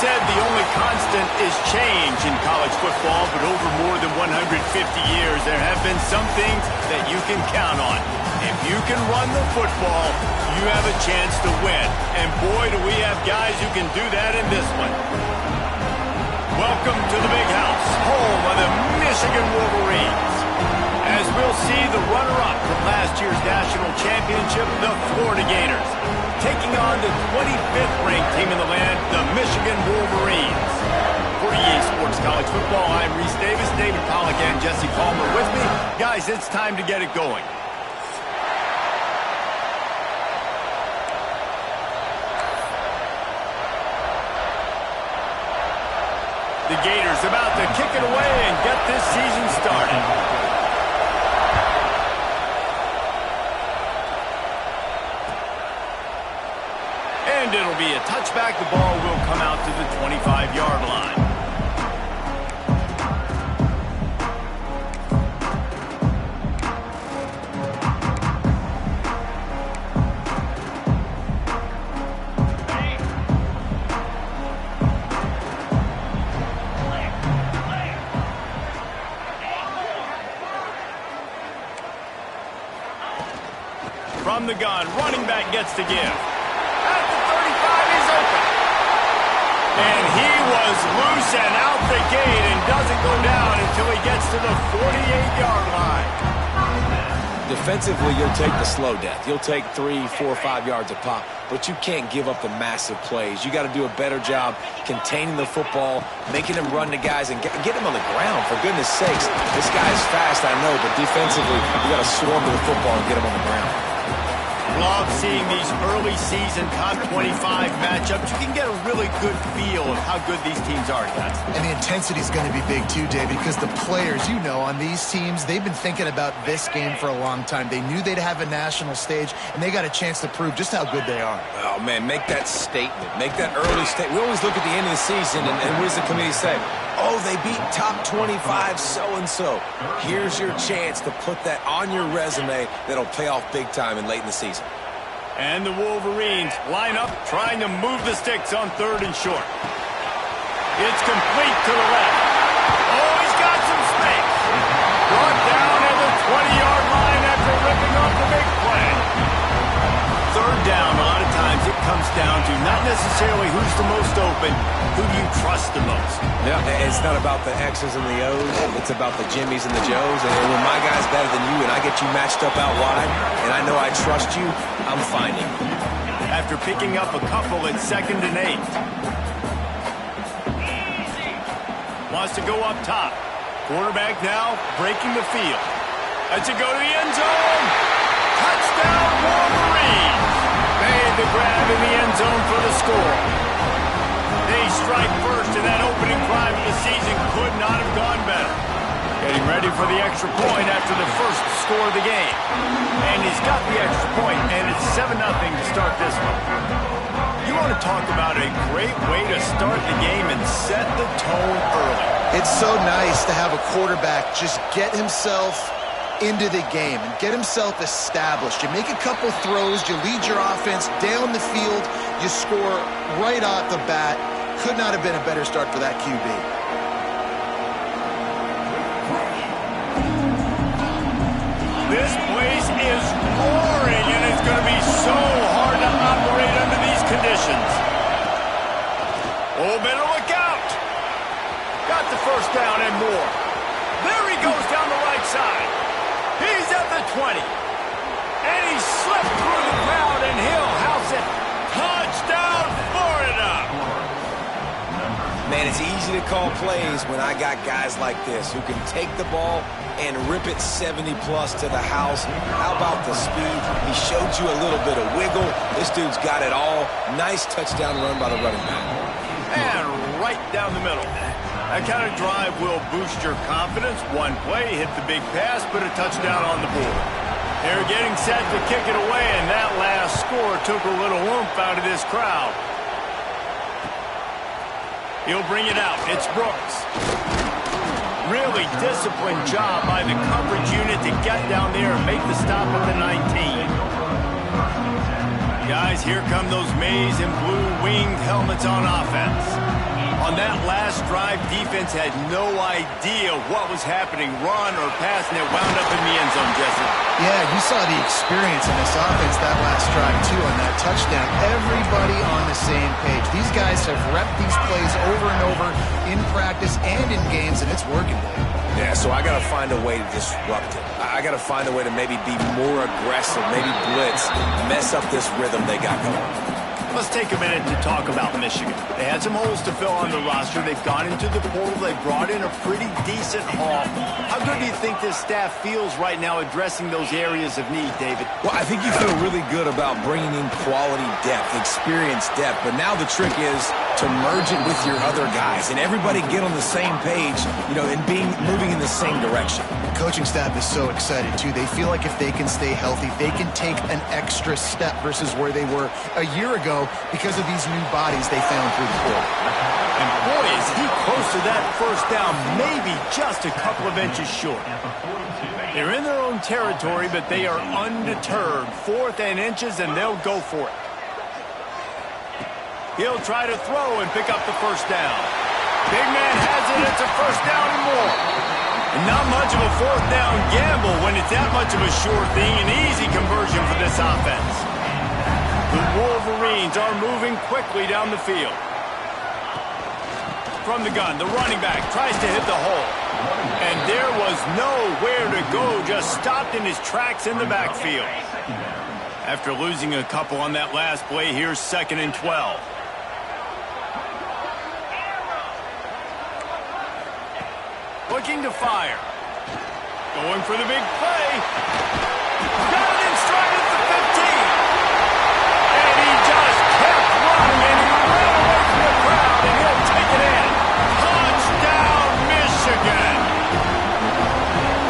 said the only constant is change in college football, but over more than 150 years, there have been some things that you can count on. If you can run the football, you have a chance to win. And boy, do we have guys who can do that in this one. Welcome to the Big House, home of the Michigan Wolverines. As we'll see, the runner-up from last year's national championship, the Florida Gators, taking on the 25th ranked team in the land, the Michigan Wolverines. For EA Sports College Football, I'm Reese Davis, David Pollack, and Jesse Palmer with me. Guys, it's time to get it going. The Gators about to kick it away and get this season started. And it'll be a touchback. The ball will come out to the 25-yard line. From the gun, running back gets to give. At the 35, he's open. And he was loose and out the gate and doesn't go down until he gets to the 48-yard line. Defensively, you'll take the slow death. You'll take 3, 4, 5 yards a pop, but you can't give up the massive plays. You got to do a better job containing the football, making him run to guys, and get him on the ground, for goodness sakes. This guy is fast, I know, but defensively, you got to swarm to the football and get him on the ground. Love seeing these early season top 25 matchups. You can get a really good feel of how good these teams are, guys. And the intensity is going to be big too, David, because the players, you know, on these teams, they've been thinking about this game for a long time. They knew they'd have a national stage, and they got a chance to prove just how good they are. Oh, man, make that statement. Make that early statement. We always look at the end of the season, and what does the committee say? Oh, they beat top 25 so-and-so. Here's your chance to put that on your resume that'll pay off big time and late in the season. And the Wolverines line up, trying to move the sticks on 3rd and short. It's complete to the left. Oh, he's got some space. Brought down at the 20-yard line after ripping off the big play. 3rd down, a lot of times it comes down to not necessarily who's the most open, who do you trust the most? Yeah, it's not about the X's and the O's. It's about the Jimmies and the Joes. And when my guy's better than you and I get you matched up out wide and I know I trust you, I'm finding. After picking up a couple at 2nd and 8. Wants to go up top. Quarterback now breaking the field. Let's it go to the end zone. Touchdown Wolverines. Made the grab in the end zone for the score. They strike first, and that opening drive of the season could not have gone better. Getting ready for the extra point after the first score of the game. And he's got the extra point, and it's 7-0 to start this one. You want to talk about a great way to start the game and set the tone early. It's so nice to have a quarterback just get himself into the game and get himself established. You make a couple throws, you lead your offense down the field, you score right off the bat. Could not have been a better start for that QB. This place is roaring, and it's going to be so hard to operate under these conditions. Oh, better look out. Got the first down and more. There he goes down the right side. He's at the 20. And he slipped through the crowd, and he'll house it. Touchdown, Florida! Man, it's easy to call plays when I got guys like this who can take the ball and rip it 70-plus to the house. How about the speed? He showed you a little bit of wiggle. This dude's got it all. Nice touchdown run by the running back. And right down the middle. That kind of drive will boost your confidence. One play, hit the big pass, put a touchdown on the board. They're getting set to kick it away, and that last score took a little oomph out of this crowd. He'll bring it out. It's Brooks. Really disciplined job by the coverage unit to get down there and make the stop at the 19. Guys, here come those maize and blue winged helmets on offense. On that last drive, defense had no idea what was happening, run or pass, and it wound up in the end zone, Jesse. Yeah, you saw the experience in this offense that last drive, too, on that touchdown. Everybody on the same page. These guys have repped these plays over and over in practice and in games, and it's working, Dave. Yeah, so I got to find a way to disrupt it. I got to find a way to maybe be more aggressive, maybe blitz, mess up this rhythm they got going. Let's take a minute to talk about Michigan. They had some holes to fill on the roster. They've gone into the portal. They brought in a pretty decent haul. How good do you think this staff feels right now addressing those areas of need, David? Well, I think you feel really good about bringing in quality depth, experienced depth. But now the trick is to merge it with your other guys and everybody get on the same page, you know, and moving in the same direction. The coaching staff is so excited, too. They feel like if they can stay healthy, they can take an extra step versus where they were a year ago because of these new bodies they found through the portal. And boy, is he close to that first down, maybe just a couple of inches short. They're in their own territory, but they are undeterred. 4th and inches, and they'll go for it. He'll try to throw and pick up the first down. Big man has it. It's a first down and more. And not much of a 4th down gamble when it's that much of a sure thing, an easy conversion for this offense. The Wolverines are moving quickly down the field. From the gun, the running back tries to hit the hole. And there was nowhere to go, just stopped in his tracks in the backfield. After losing a couple on that last play, here's 2nd and 12. Looking to fire. Going for the big play. Got it in stride at the 15. And he just kept running, and he ran away from the crowd, and he'll take it in. Touchdown, Michigan.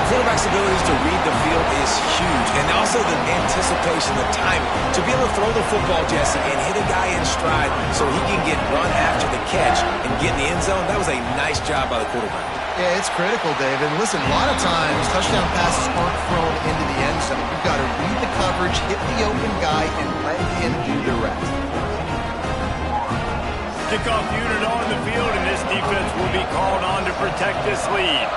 Quarterback's abilities to read the field is huge, and also the anticipation, the timing. To be able to throw the football, Jesse, and hit a guy in stride so he can get run after the catch and get in the end zone, that was a nice job by the quarterback. Yeah, it's critical, David. Listen, a lot of times touchdown passes aren't thrown into the end zone. You've got to read the coverage, hit the open guy, and let him do the rest. Kickoff unit on the field, and this defense will be called on to protect this lead.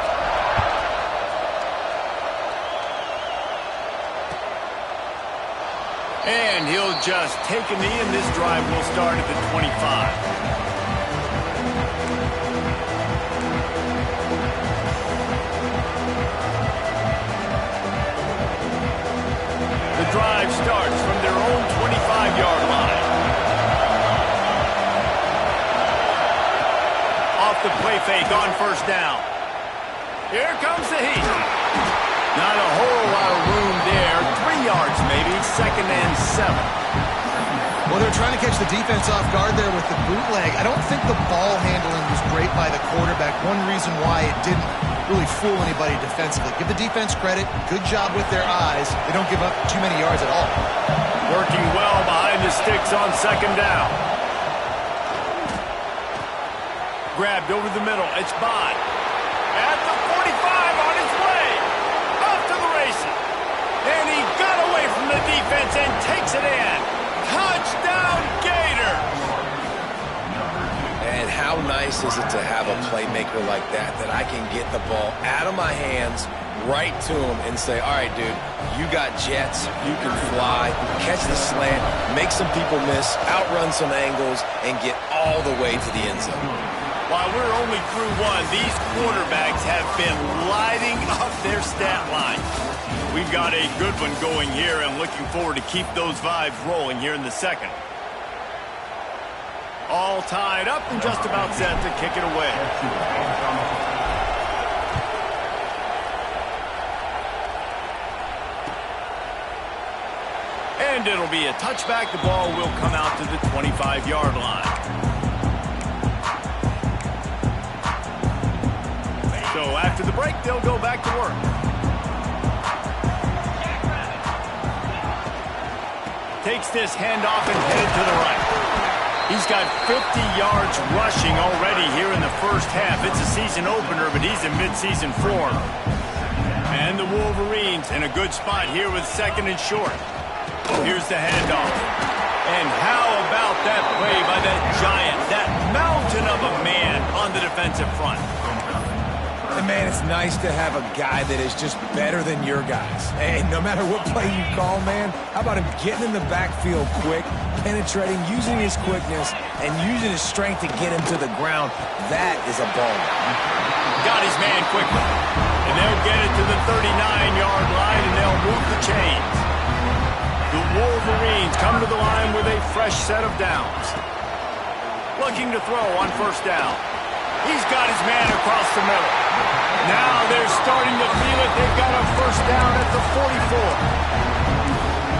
And he'll just take a knee, and this drive will start at the 25. The drive starts from their own 25-yard line. Off the play fake on first down. Here comes the heat. Not a whole lot of room there. 3 yards maybe, 2nd and 7. Well, they're trying to catch the defense off guard there with the bootleg. I don't think the ball handling was great by the quarterback. One reason why it didn't really fool anybody defensively. Give the defense credit. Good job with their eyes. They don't give up too many yards at all. Working well behind the sticks on 2nd down. Grabbed over the middle. It's Bond. At the 45 on his way. Off to the races. And he got away from the defense and takes it in. Touchdown, Gators! And how nice is it to have a playmaker like that I can get the ball out of my hands, right to him, and say, all right, dude, you got jets, you can fly, catch the slant, make some people miss, outrun some angles, and get all the way to the end zone. While we're only through one, these quarterbacks have been lighting up their stat line. We've got a good one going here, and looking forward to keep those vibes rolling here in the second. All tied up and just about set to kick it away. And it'll be a touchback. The ball will come out to the 25-yard line. So after the break, they'll go back to work. Takes this handoff and headed to the right. He's got 50 yards rushing already here in the first half. It's a season opener, but he's in midseason form. And the Wolverines in a good spot here with 2nd and short. Here's the handoff. giant, that mountain of a man on the defensive front. And man, it's nice to have a guy that is just better than your guys. Hey, no matter what play you call, man, how about him getting in the backfield quick, penetrating, using his quickness, and using his strength to get him to the ground? That is a ball. Got his man quickly. And they'll get it to the 39-yard line, and they'll move the chains. The Wolverines come to the line with a fresh set of downs. Looking to throw on first down. He's got his man across the middle. Now they're starting to feel it. They've got a first down at the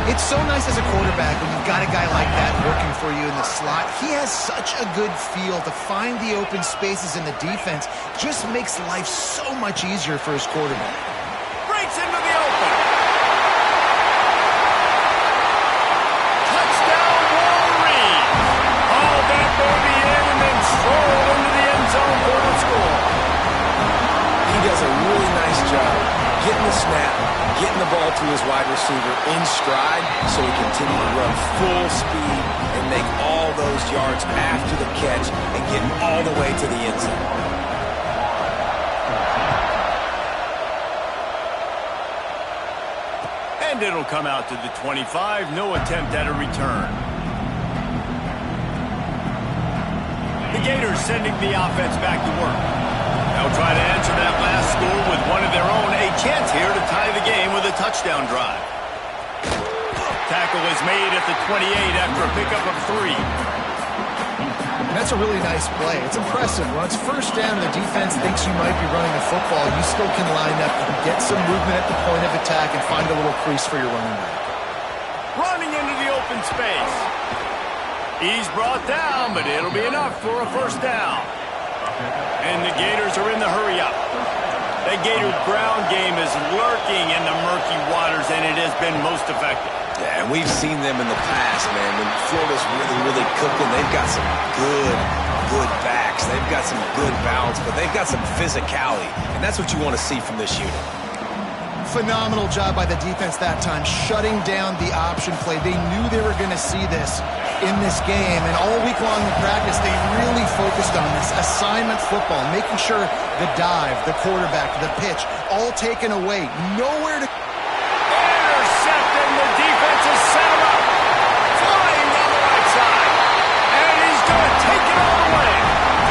44. It's so nice as a quarterback when you've got a guy like that working for you in the slot. He has such a good feel to find the open spaces in the defense. Just makes life so much easier for his quarterback. Breaks into the open. Touchdown, Wolverine. All that baby in and then stroll into the end zone for the score. He does a really nice job getting the snap, getting the ball to his wide receiver in stride so he continue to run full speed and make all those yards after the catch and get all the way to the end zone. And it'll come out to the 25. No attempt at a return. The Gators sending the offense back to work. They'll try to answer that last score with one of their own. A chance here to tie the game with a touchdown drive. Tackle is made at the 28 after a pickup of 3. That's a really nice play. It's impressive. When it's first down, the defense thinks you might be running a football. You still can line up and get some movement at the point of attack and find a little crease for your running back. Running into the open space. He's brought down, but it'll be enough for a first down. And the Gators are in the hurry-up. The Gator ground game is lurking in the murky waters, and it has been most effective. Yeah, and we've seen them in the past, man. When Florida's really cooking, they've got some good backs. They've got some good balance, but they've got some physicality, and that's what you want to see from this unit. Phenomenal job by the defense that time, shutting down the option play. They knew they were going to see this in this game, and all week long in practice, they really focused on this assignment football, making sure the dive, the quarterback, the pitch, all taken away. Nowhere to... Intercepted, and the defense has set him up. Flying down the right side. And he's going to take it all the way.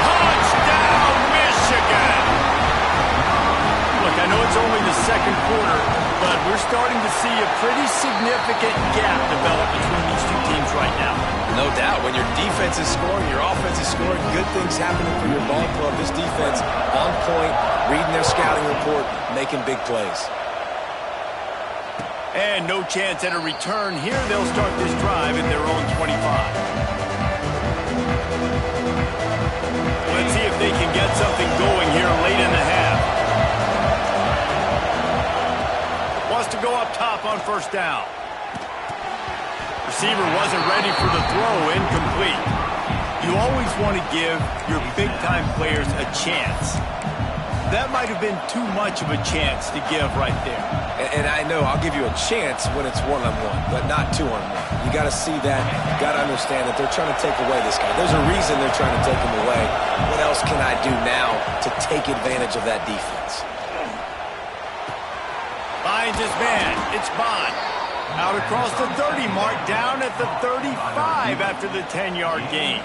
Touchdown, Michigan. Look, I know it's only the second quarter, but we're starting to see a pretty significant gap develop between these two teams right now. No doubt. When your defense is scoring, your offense is scoring, good things happening for your ball club. This defense on point, reading their scouting report, making big plays. And no chance at a return here. They'll start this drive at their own 25. Let's see if they can get something going here late in the half. Wants to go up top on first down. Receiver wasn't ready for the throw, incomplete. You always want to give your big-time players a chance. That might have been too much of a chance to give right there. And I know I'll give you a chance when it's one-on-one, but not two-on-one. You got to see that. You got to understand that they're trying to take away this guy. There's a reason they're trying to take him away. What else can I do now to take advantage of that defense? Finds his man. It's Bond. Out across the 30 mark, down at the 35 after the 10-yard gain.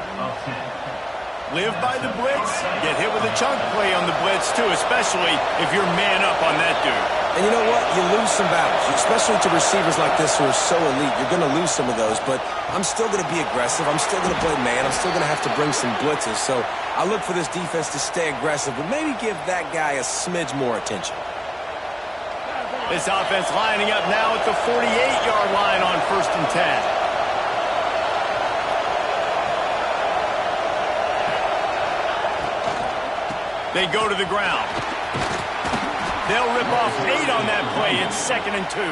Live by the blitz, get hit with a chunk play on the blitz too, especially if you're man up on that dude. And you know what? You lose some battles, especially to receivers like this who are so elite. You're going to lose some of those, but I'm still going to be aggressive. I'm still going to play man. I'm still going to have to bring some blitzes. So I look for this defense to stay aggressive, but maybe give that guy a smidge more attention. This offense lining up now at the 48-yard line on 1st and 10. They go to the ground. They'll rip off 8 on that play. It's 2nd and 2.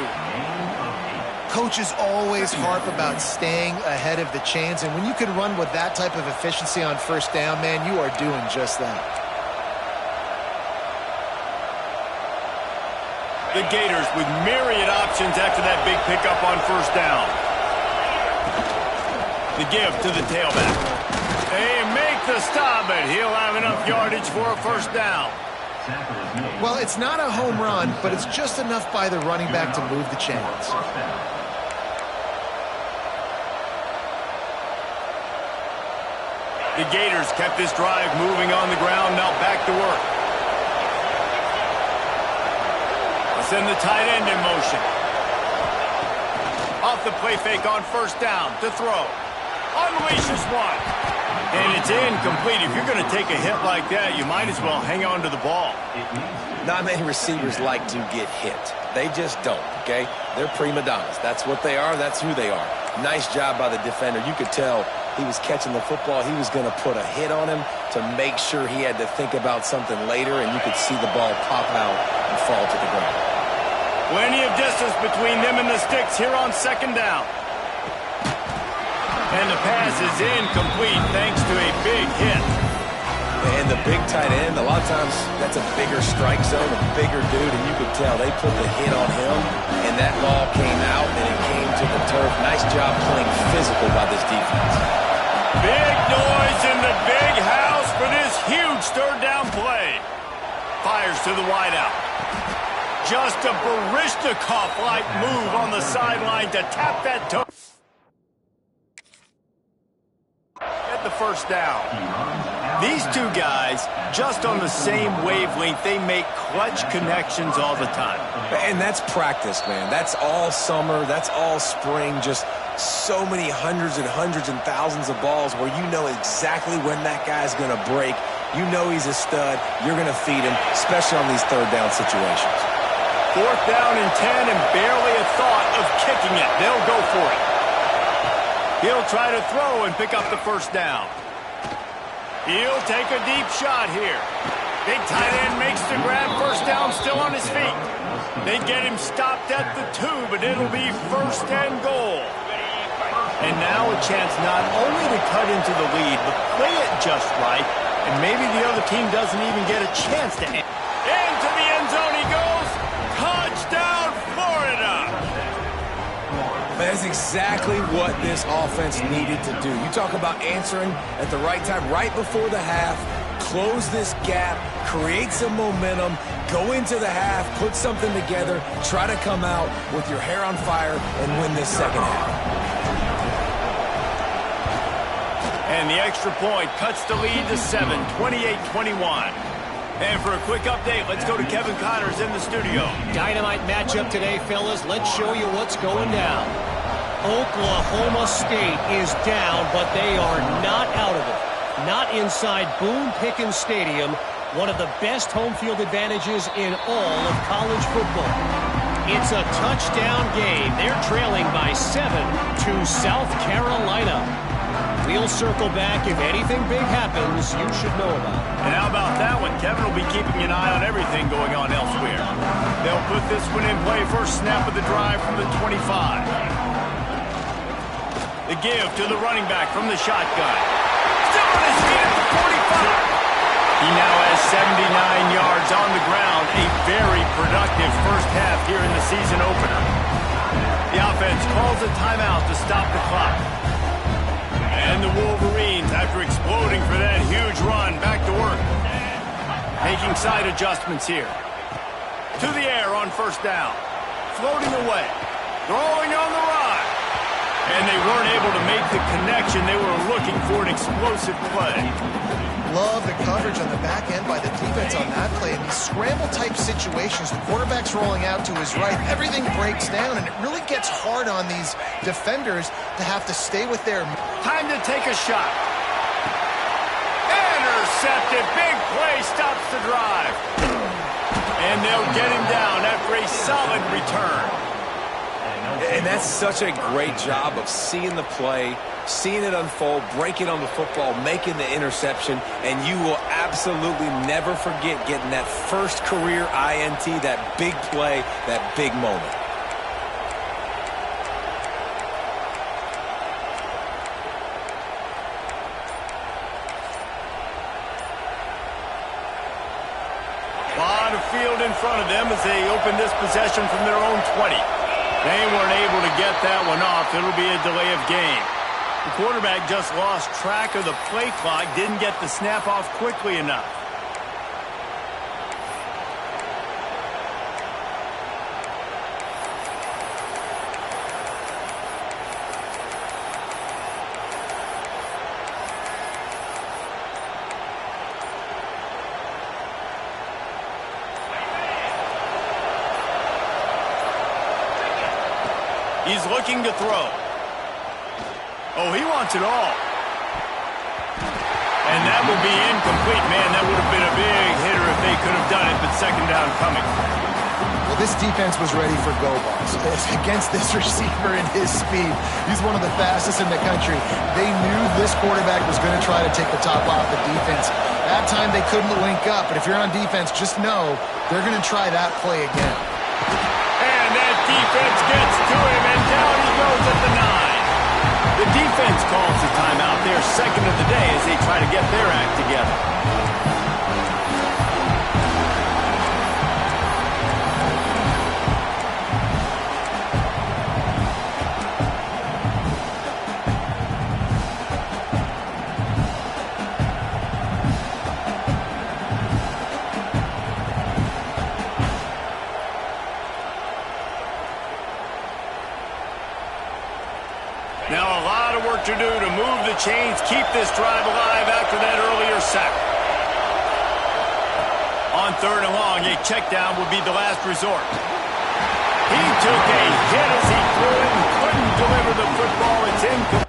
Coaches always harp about staying ahead of the chains, and when you can run with that type of efficiency on first down, man, you are doing just that. The Gators with myriad options after that big pickup on first down. The give to the tailback. They make the stop, but he'll have enough yardage for a first down. Well, it's not a home run, but it's just enough by the running back to move the chains. The Gators kept this drive moving on the ground, now back to work. I'll send the tight end in motion. Off the play fake on first down to throw. Unleashes one. And it's incomplete. If you're going to take a hit like that, you might as well hang on to the ball. Not many receivers like to get hit. They just don't, okay? They're prima donnas. That's what they are. That's who they are. Nice job by the defender. You could tell he was catching the football. He was going to put a hit on him to make sure he had to think about something later, and you could see the ball pop out and fall to the ground. Plenty of distance between them and the sticks here on second down. And the pass is incomplete thanks to a big hit. And the big tight end, a lot of times that's a bigger strike zone, a bigger dude, and you could tell they put the hit on him, and that ball came out, and it came to the turf. Nice job playing physical by this defense. Big noise in the big house for this huge third down play. Fires to the wideout. Just a Baryshnikov-like move on the sideline to tap that toe. Get the first down. These two guys, just on the same wavelength, they make clutch connections all the time. And that's practice, man. That's all summer. That's all spring. Just so many hundreds and thousands of balls where you know exactly when that guy's going to break. You know he's a stud. You're going to feed him, especially on these third down situations. Fourth down and 10 and barely a thought of kicking it. They'll go for it. He'll try to throw and pick up the first down. He'll take a deep shot here. Big tight end makes the grab. First down, still on his feet. They get him stopped at the 2, but it'll be first and goal. And now a chance not only to cut into the lead, but play it just right. And maybe the other team doesn't even get a chance to end. Into the end zone he goes. Touchdown, Florida! That's exactly what this offense needed to do. You talk about answering at the right time, right before the half, close this gap, create some momentum, go into the half, put something together, try to come out with your hair on fire and win this second half. And the extra point cuts the lead to 7, 28-21. And for a quick update, let's go to Kevin Connors in the studio. Dynamite matchup today, fellas. Let's show you what's going down. Oklahoma State is down, but they are not out of it. Not inside Boone Pickens Stadium, one of the best home field advantages in all of college football. It's a touchdown game. They're trailing by 7 to South Carolina. We'll circle back. If anything big happens, you should know about it. And how about that one? Kevin will be keeping an eye on everything going on elsewhere. They'll put this one in play. First snap of the drive from the 25. The give to the running back from the shotgun. Still on his feet at the 45. He now has 79 yards on the ground. A very productive first half here in the season opener. The offense calls a timeout to stop the clock. And the Wolverines, after exploding for that huge run, back to work. Making side adjustments here. To the air on first down. Floating away. Throwing on the run. And they weren't able to make the connection. They were looking for an explosive play. Love the coverage on the back end by the defense on that play. In these scramble-type situations, the quarterback's rolling out to his right. Everything breaks down, and it really gets hard on these defenders to have to stay with their... Time to take a shot. Intercepted. Big play stops the drive. And they'll get him down after a solid return. And that's such a great job of seeing the play, seeing it unfold, breaking on the football, making the interception, and you will absolutely never forget getting that first career INT, that big play, that big moment. A lot of field in front of them as they open this possession from their own 20. They weren't able to get that one off. It'll be a delay of game. The quarterback just lost track of the play clock, didn't get the snap off quickly enough. He's looking to throw. Oh, he wants it all. And that will be incomplete. Man, that would have been a big hitter if they could have done it, but second down coming. Well, this defense was ready for go balls. Against this receiver and his speed, he's one of the fastest in the country. They knew this quarterback was going to try to take the top off the defense. That time they couldn't link up, but if you're on defense, just know they're going to try that play again. And that defense gets to him, and down he goes at the 9. The defense calls the timeout, their second of the day, as they try to get their act together. Now a lot of work to do to move the chains, keep this drive alive after that earlier sack. On 3rd and long, a check down would be the last resort. He took a hit as he threw it and couldn't deliver the football. It's incomplete.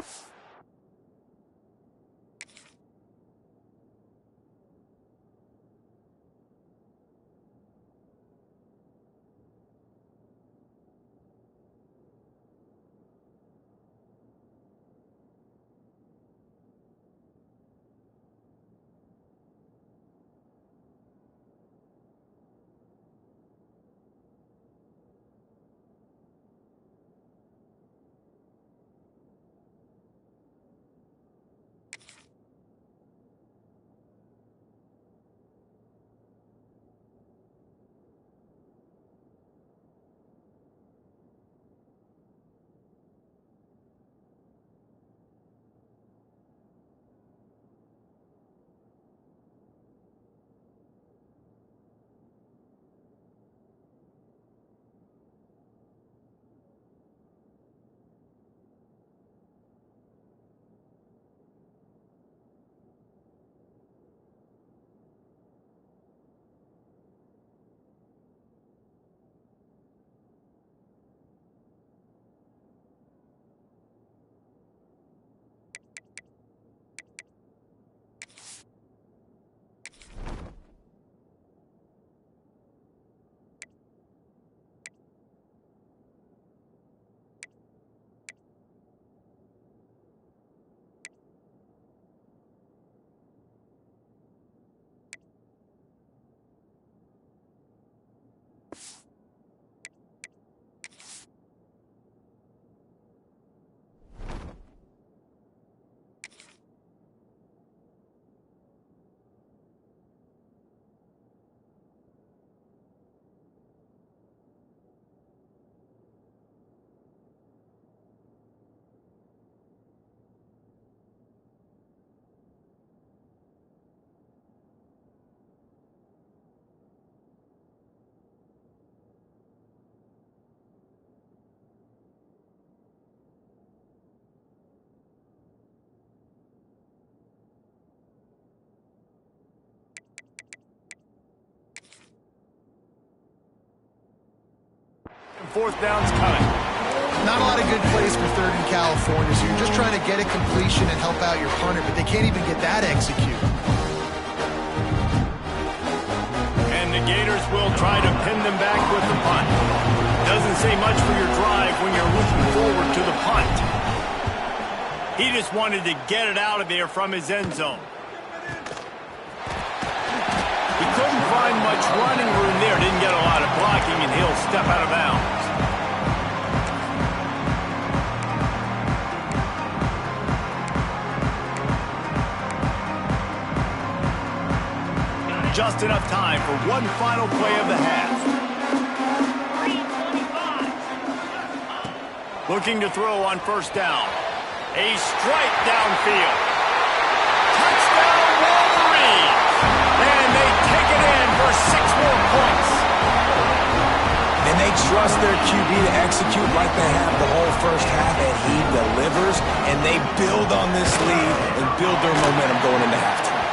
Fourth down's coming. Not a lot of good plays for 3rd in California, so you're just trying to get a completion and help out your punter, but they can't even get that executed. And the Gators will try to pin them back with the punt. Doesn't say much for your drive when you're looking forward to the punt. He just wanted to get it out of there from his end zone. He couldn't find much running room there, didn't get a lot of blocking, and he'll step out of bounds. Just enough time for one final play of the half. Looking to throw on 1st down. A strike downfield. Touchdown Wolverines. And they take it in for 6 more points. And they trust their QB to execute like they have the whole first half, and he delivers, and they build on this lead and build their momentum going into halftime.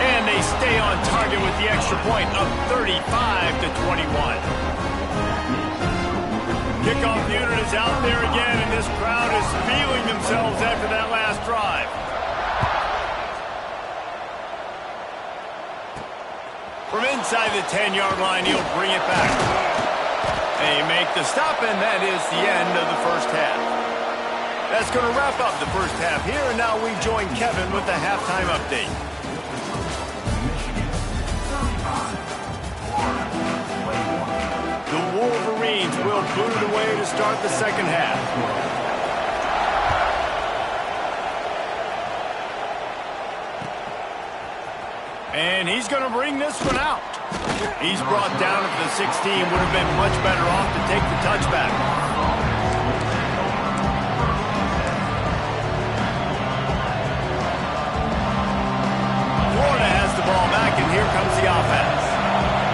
And they stay on target with the extra point of 35-21. Kickoff unit is out there again, and this crowd is feeling themselves after that last drive. From inside the 10-yard line, he'll bring it back. They make the stop, and that is the end of the first half. That's going to wrap up the first half here, and now we join Kevin with the halftime update. The Wolverines will boot it away to start the second half. And he's going to bring this one out. He's brought down at the 16. Would have been much better off to take the touchback. Florida has the ball back, and here comes the offense.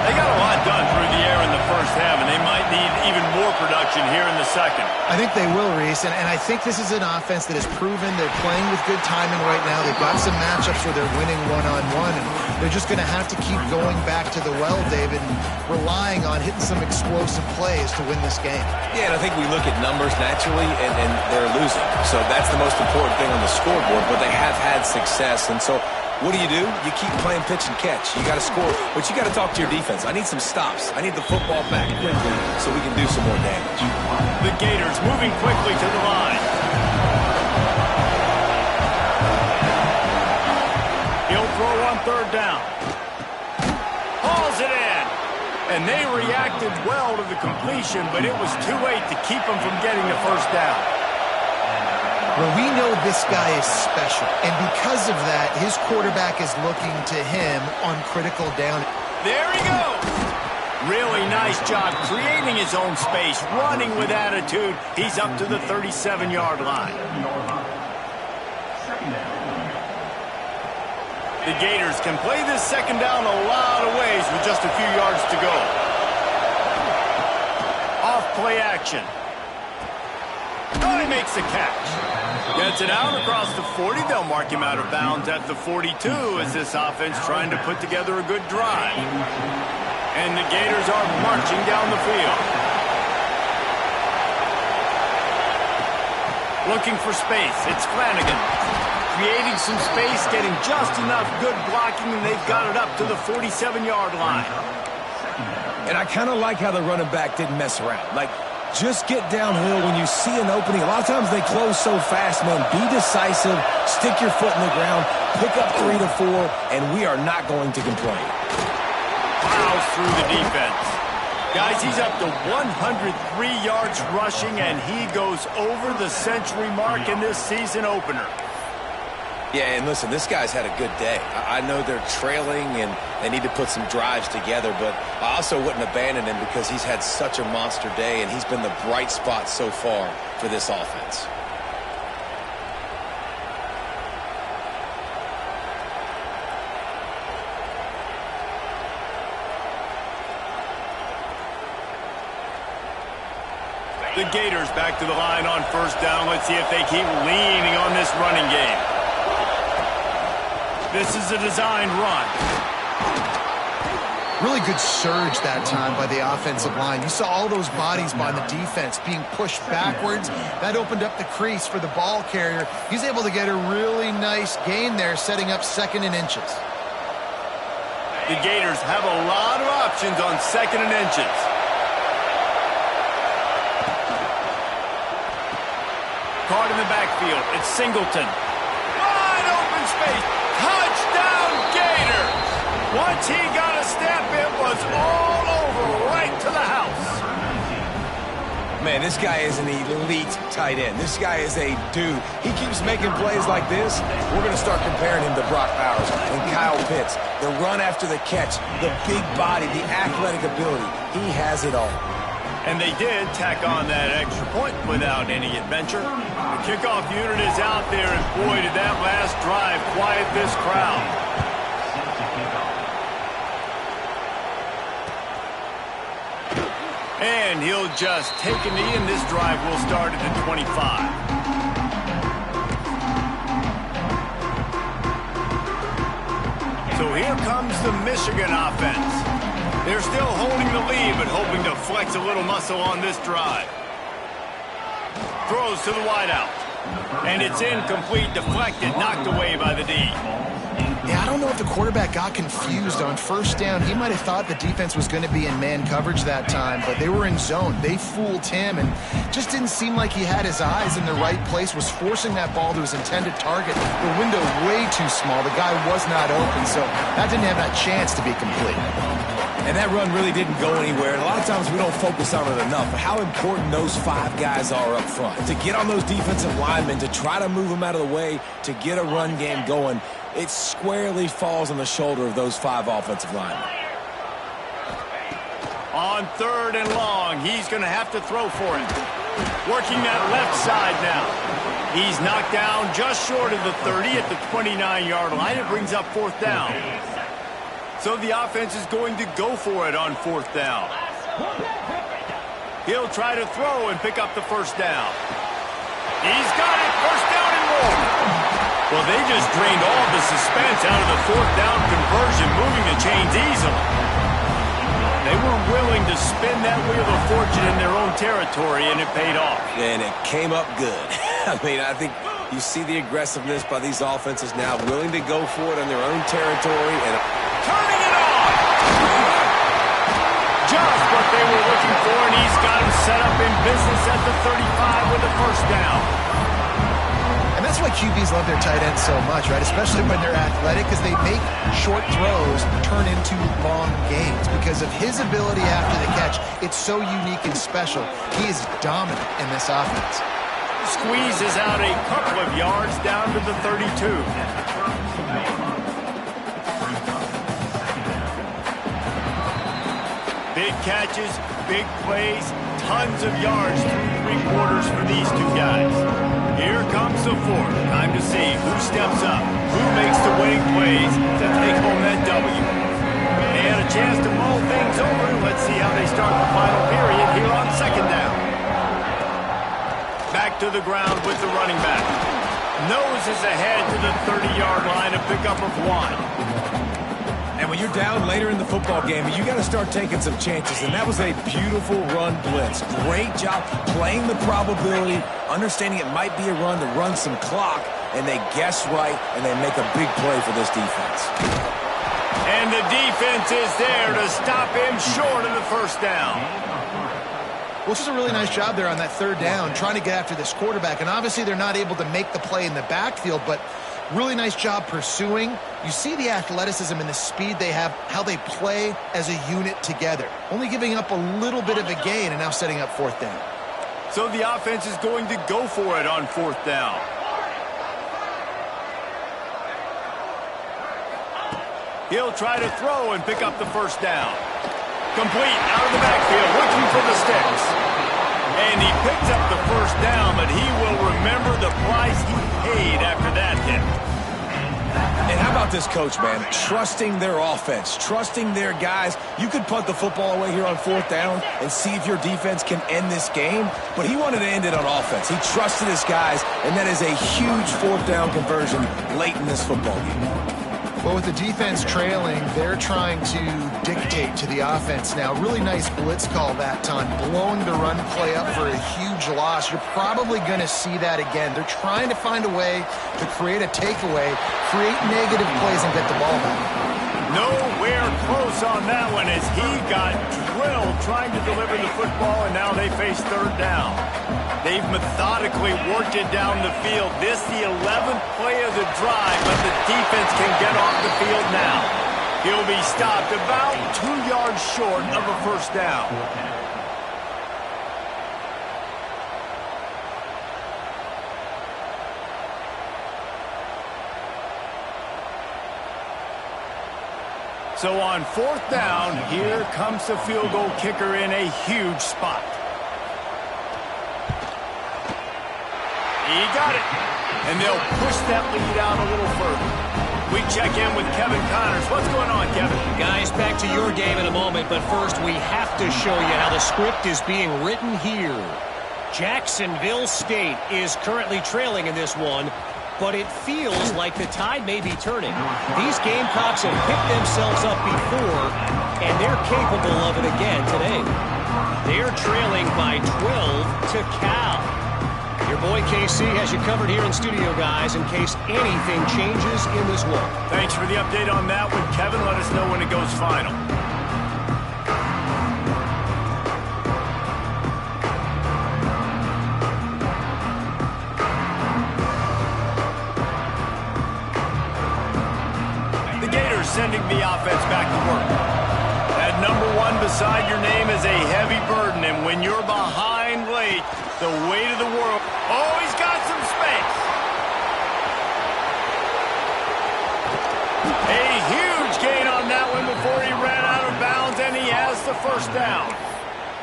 They got a lot done through the air in the first half, and they might need even more production here in the second. I think they will, Reese, and I think this is an offense that has proven they're playing with good timing right now. They've got some matchups where they're winning one-on-one, and they're just going to have to keep going back to the well, David, and relying on hitting some explosive plays to win this game. Yeah, and I think we look at numbers naturally, and they're losing. So that's the most important thing on the scoreboard, but they have had success, and so what do? You keep playing pitch and catch. You got to score, but you got to talk to your defense. I need some stops. I need the football back quickly so we can do some more damage. The Gators moving quickly to the line. He'll throw on third down. Hauls it in. And they reacted well to the completion, but it was too late to keep them from getting the first down. Well, we know this guy is special, and because of that, his quarterback is looking to him on critical down. There he goes. Really nice job creating his own space, running with attitude. He's up to the 37-yard line. The Gators can play this second down a lot of ways with just a few yards to go. Off play action. Oh, he makes the catch. Gets it out across the 40. They'll mark him out of bounds at the 42 as this offense trying to put together a good drive. And the Gators are marching down the field. Looking for space. It's Flanagan. Creating some space, getting just enough good blocking, and they've got it up to the 47-yard line. And I kind of like how the running back didn't mess around. Just get downhill when you see an opening. A lot of times they close so fast, man. Be decisive, stick your foot in the ground, pick up 3 to 4, and we are not going to complain. Plows through the defense. Guys, he's up to 103 yards rushing, and he goes over the century mark in this season opener. Yeah, and listen, this guy's had a good day. I know they're trailing and they need to put some drives together, but I also wouldn't abandon him because he's had such a monster day and he's been the bright spot so far for this offense. The Gators back to the line on first down. Let's see if they keep leaning on this running game. This is a designed run. Really good surge that time by the offensive line. You saw all those bodies by the defense being pushed backwards. That opened up the crease for the ball carrier. He's able to get a really nice gain there, setting up 2nd and inches. The Gators have a lot of options on 2nd and inches. Caught in the backfield. It's Singleton. Wide open space. Touchdown Gators! Once he got a step, it was all over right to the house. Man, this guy is an elite tight end. This guy is a dude. He keeps making plays like this. We're going to start comparing him to Brock Bowers and Kyle Pitts. The run after the catch, the big body, the athletic ability. He has it all. And they did tack on that extra point without any adventure. The kickoff unit is out there, and boy, did that last drive quiet this crowd. And he'll just take a knee, and this drive will start at the 25. So here comes the Michigan offense. They're still holding the lead, but hoping to flex a little muscle on this drive. Throws to the wideout. And it's incomplete, deflected, knocked away by the D. Yeah, I don't know if the quarterback got confused on first down. He might have thought the defense was going to be in man coverage that time, but they were in zone. They fooled him, and just didn't seem like he had his eyes in the right place, was forcing that ball to his intended target. The window way too small. The guy was not open, so that didn't have that chance to be complete. And that run really didn't go anywhere. And a lot of times we don't focus on it enough. But how important those 5 guys are up front. To get on those defensive linemen, to try to move them out of the way, to get a run game going, it squarely falls on the shoulder of those 5 offensive linemen. On 3rd and long, he's going to have to throw for it. Working that left side now. He's knocked down just short of the 30 at the 29-yard line. It brings up 4th down. So the offense is going to go for it on 4th down. He'll try to throw and pick up the 1st down. He's got it, 1st down and more. Well, they just drained all the suspense out of the 4th down conversion, moving the chains easily. They were willing to spin that wheel of fortune in their own territory, and it paid off. And it came up good. I mean, I think you see the aggressiveness by these offenses now, willing to go for it in their own territory and turning it on! Just what they were looking for, and he's got him set up in business at the 35 with the 1st down. And that's why QBs love their tight ends so much, right? Especially when they're athletic, because they make short throws turn into long gains. Because of his ability after the catch, it's so unique and special. He is dominant in this offense. Squeezes out a couple of yards down to the 32. Big catches, big plays, tons of yards through 3 quarters for these 2 guys. Here comes the 4th. Time to see who steps up, who makes the winning plays to take home that W. They had a chance to mull things over. Let's see how they start the final period here on 2nd down. Back to the ground with the running back. Noses ahead to the 30-yard line, a pickup of 1. And when you're down later in the football game, you got to start taking some chances. And that was a beautiful run blitz. Great job playing the probability, understanding it might be a run to run some clock, and they guess right, and they make a big play for this defense. And the defense is there to stop him short of the 1st down. Well, this is a really nice job there on that 3rd down, trying to get after this quarterback. And obviously they're not able to make the play in the backfield, but really nice job pursuing. You see the athleticism and the speed they have, how they play as a unit together. Only giving up a little bit of a gain and now setting up 4th down. So the offense is going to go for it on 4th down. He'll try to throw and pick up the 1st down. Complete out of the backfield, looking for the sticks. And he picks up the 1st down, but he will remember the price he paid after that hit. And how about this coach, man? Trusting their offense, trusting their guys. You could punt the football away here on 4th down and see if your defense can end this game, but he wanted to end it on offense. He trusted his guys, and that is a huge 4th down conversion late in this football game. Well, with the defense trailing, they're trying to dictate to the offense now. Really nice blitz call that time, blowing the run play up for a huge loss. You're probably going to see that again. They're trying to find a way to create a takeaway, create negative plays, and get the ball back. Nowhere close on that one as he got drilled trying to deliver the football, and now they face 3rd down. They've methodically worked it down the field. This the 11th play of the drive, but the defense can get off the field now. He'll be stopped about 2 yards short of a 1st down. So on 4th down, here comes the field goal kicker in a huge spot. He got it. And they'll push that lead out a little further. We check in with Kevin Connors. What's going on, Kevin? Guys, back to your game in a moment, but first we have to show you how the script is being written here. Jacksonville State is currently trailing in this one, but it feels like the tide may be turning. These Gamecocks have picked themselves up before, and they're capable of it again today. They're trailing by 12 to Cal. Your boy KC has you covered here in studio, guys, in case anything changes in this one. Thanks for the update on that one, Kevin. Let us know when it goes final. The Gators sending the offense back to work. That number 1 beside your name is a heavy burden, and when you're behind late, the weight of the world. Oh, he's got some space. A huge gain on that one before he ran out of bounds, and he has the first down.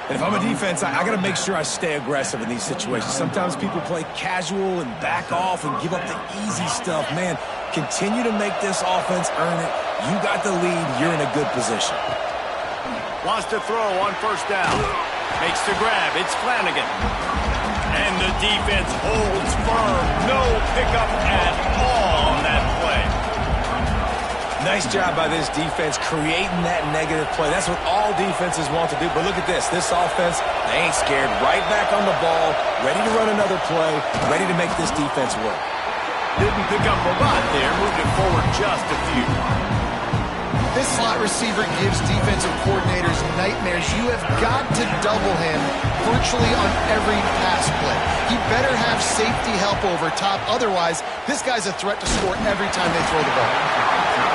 And if I'm a defense, I got to make sure I stay aggressive in these situations. Sometimes people play casual and back off and give up the easy stuff. Man, continue to make this offense earn it. You got the lead. You're in a good position. Wants to throw on first down. Makes the grab. It's Flanagan. And the defense holds firm. No pickup at all on that play. Nice job by this defense creating that negative play. That's what all defenses want to do. But look at this. This offense, they ain't scared. Right back on the ball, ready to run another play, ready to make this defense work. Didn't pick up a lot there. Moved it forward just a few. This slot receiver gives defensive coordinators nightmares. You have got to double him virtually on every pass play. He better have safety help over top. Otherwise, this guy's a threat to score every time they throw the ball.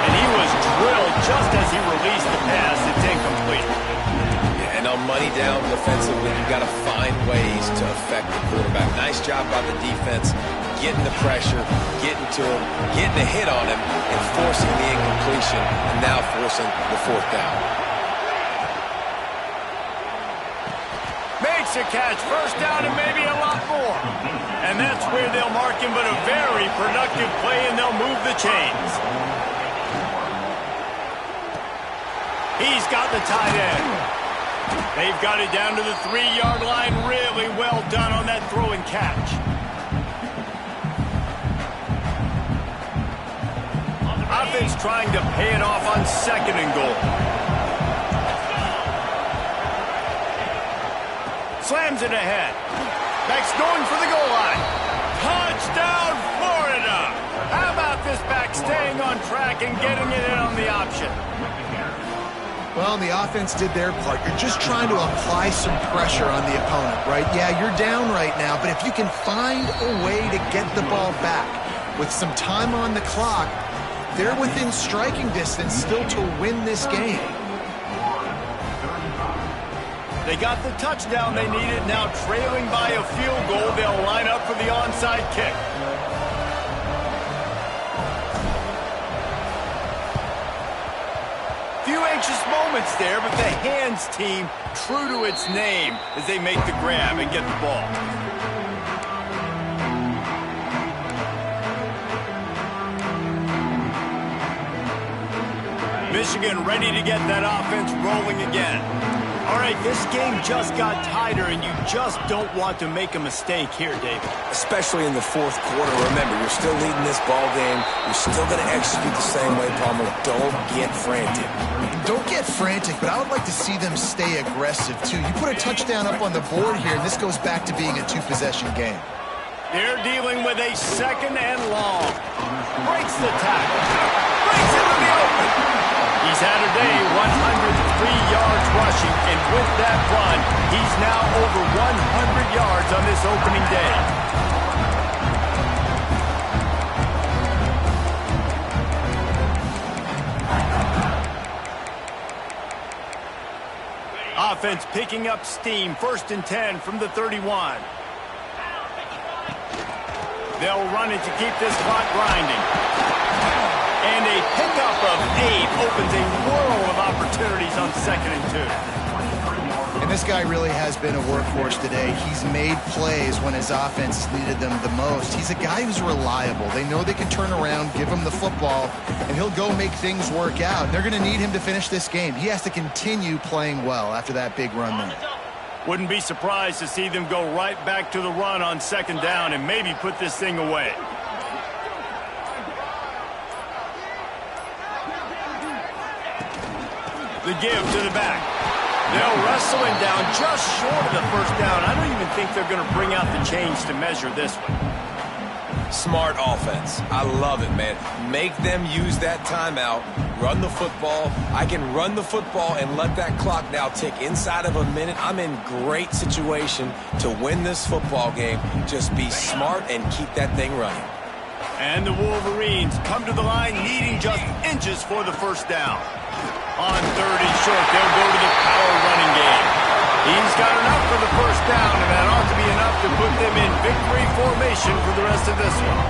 And he was drilled just as he released the pass. It's incomplete. Yeah, and on money down defensively, you've got to find ways to affect the quarterback. Nice job by the defense, getting the pressure, getting to him, getting a hit on him, and forcing the incompletion, and now forcing the fourth down. Makes a catch, first down, and maybe a lot more. And that's where they'll mark him, but a very productive play, and they'll move the chains. He's got the tight end. They've got it down to the 3-yard line. Really well done on that throw and catch. Offense trying to pay it off on 2nd and goal. Slams it ahead. Back's going for the goal line. Touchdown, Florida! How about this back staying on track and getting it in on the option? Well, the offense did their part. You're just trying to apply some pressure on the opponent, right? Yeah, you're down right now, but if you can find a way to get the ball back with some time on the clock, they're within striking distance still to win this game. They got the touchdown they needed. Now trailing by a field goal, they'll line up for the onside kick. Few anxious moments there, but the hands team true to its name as they make the grab and get the ball. Michigan ready to get that offense rolling again. All right, this game just got tighter, and you just don't want to make a mistake here, David. Especially in the fourth quarter. Remember, you're still leading this ball game. You're still going to execute the same way, Palmer. Don't get frantic. Don't get frantic, but I would like to see them stay aggressive, too. You put a touchdown up on the board here, and this goes back to being a 2-possession game. They're dealing with a 2nd and long. Breaks the tackle. Breaks into the open. He's had a day, 103 yards rushing, and with that run, he's now over 100 yards on this opening day. Offense picking up steam, 1st and 10 from the 31. They'll run it to keep this clock grinding. And a pickup of 8 opens a world of opportunities on 2nd and 2. And This guy really has been a workhorse today. He's made plays when his offense needed them the most. He's a guy who's reliable. They know they can turn around, give him the football, and he'll go make things work out. They're going to need him to finish this game. He has to continue playing well after that big run there. Wouldn't be surprised to see them go right back to the run on second down and maybe put this thing away. The give to the back. They'll wrestle him down just short of the first down. I don't even think they're going to bring out the chains to measure this one. Smart offense. I love it, man. Make them use that timeout. Run the football. I can run the football and let that clock now tick inside of a minute. I'm in great situation to win this football game. Just be smart and keep that thing running. And the Wolverines come to the line needing just inches for the first down. On 3rd and short, they'll go to the power running game. He's got enough for the first down, and that ought to be enough to put them in victory formation for the rest of this one.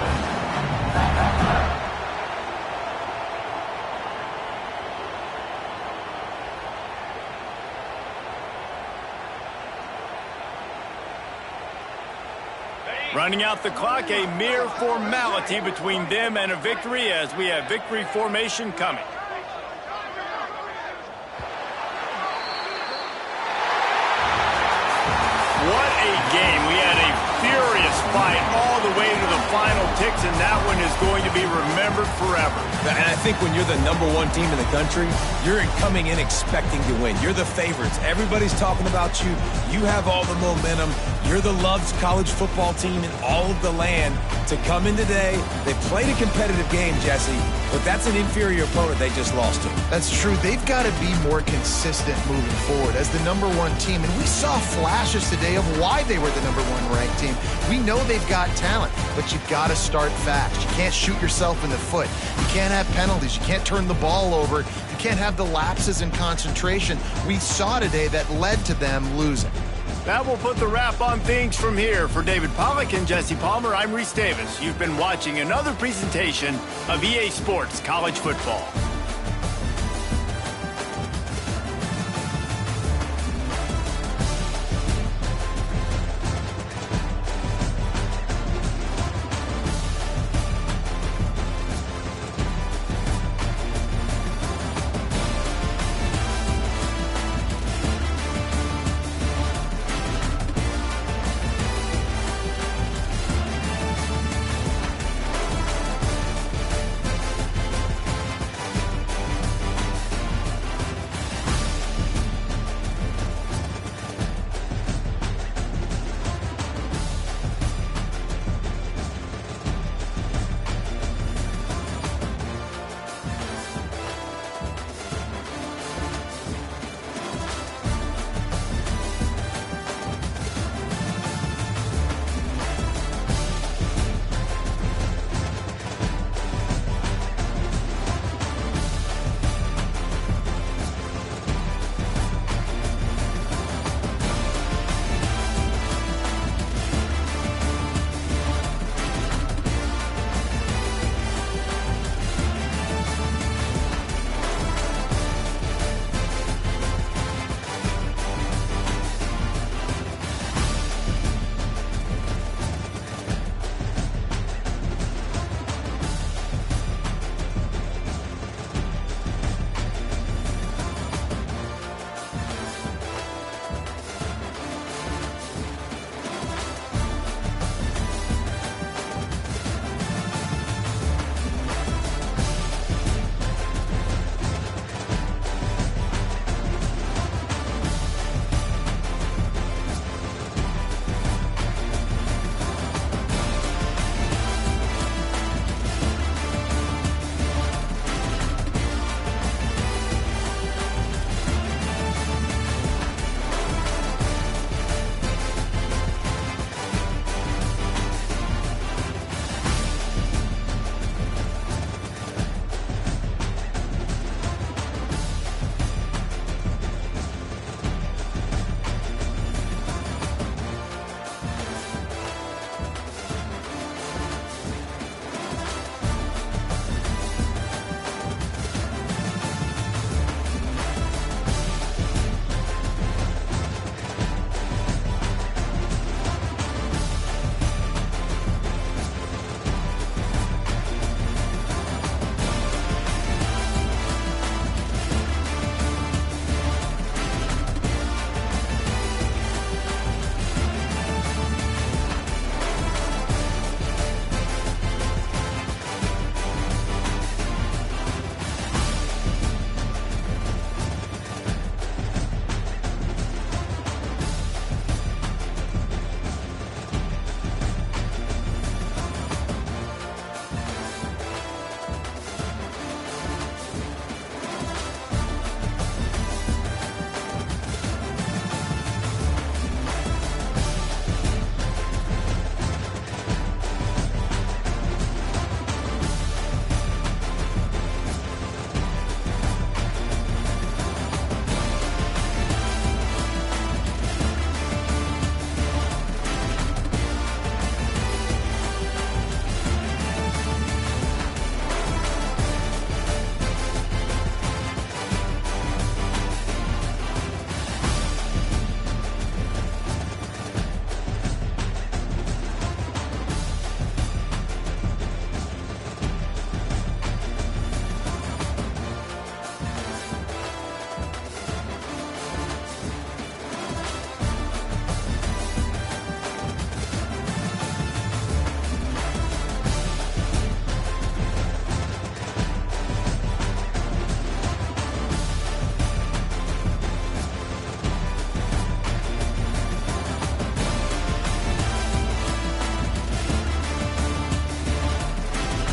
Running out the clock, a mere formality between them and a victory as we have victory formation coming. What a game. We had a furious fight all the way to the final ticks, and that one is going to be remembered forever. And I think when you're the #1 team in the country, you're coming in expecting to win. You're the favorites. Everybody's talking about you. You have all the momentum. You're the loved college football team in all of the land. To come in today, they played a competitive game, Jesse, but that's an inferior opponent they just lost to. That's true. They've got to be more consistent moving forward as the #1 team. And we saw flashes today of why they were the #1 ranked team. We know they've got talent, but you've got to start fast. You can't shoot yourself in the foot. You can't have penalties. You can't turn the ball over. You can't have the lapses in concentration we saw today that led to them losing. That will put the wrap on things from here. For David Pollack and Jesse Palmer, I'm Reese Davis. You've been watching another presentation of EA Sports College Football.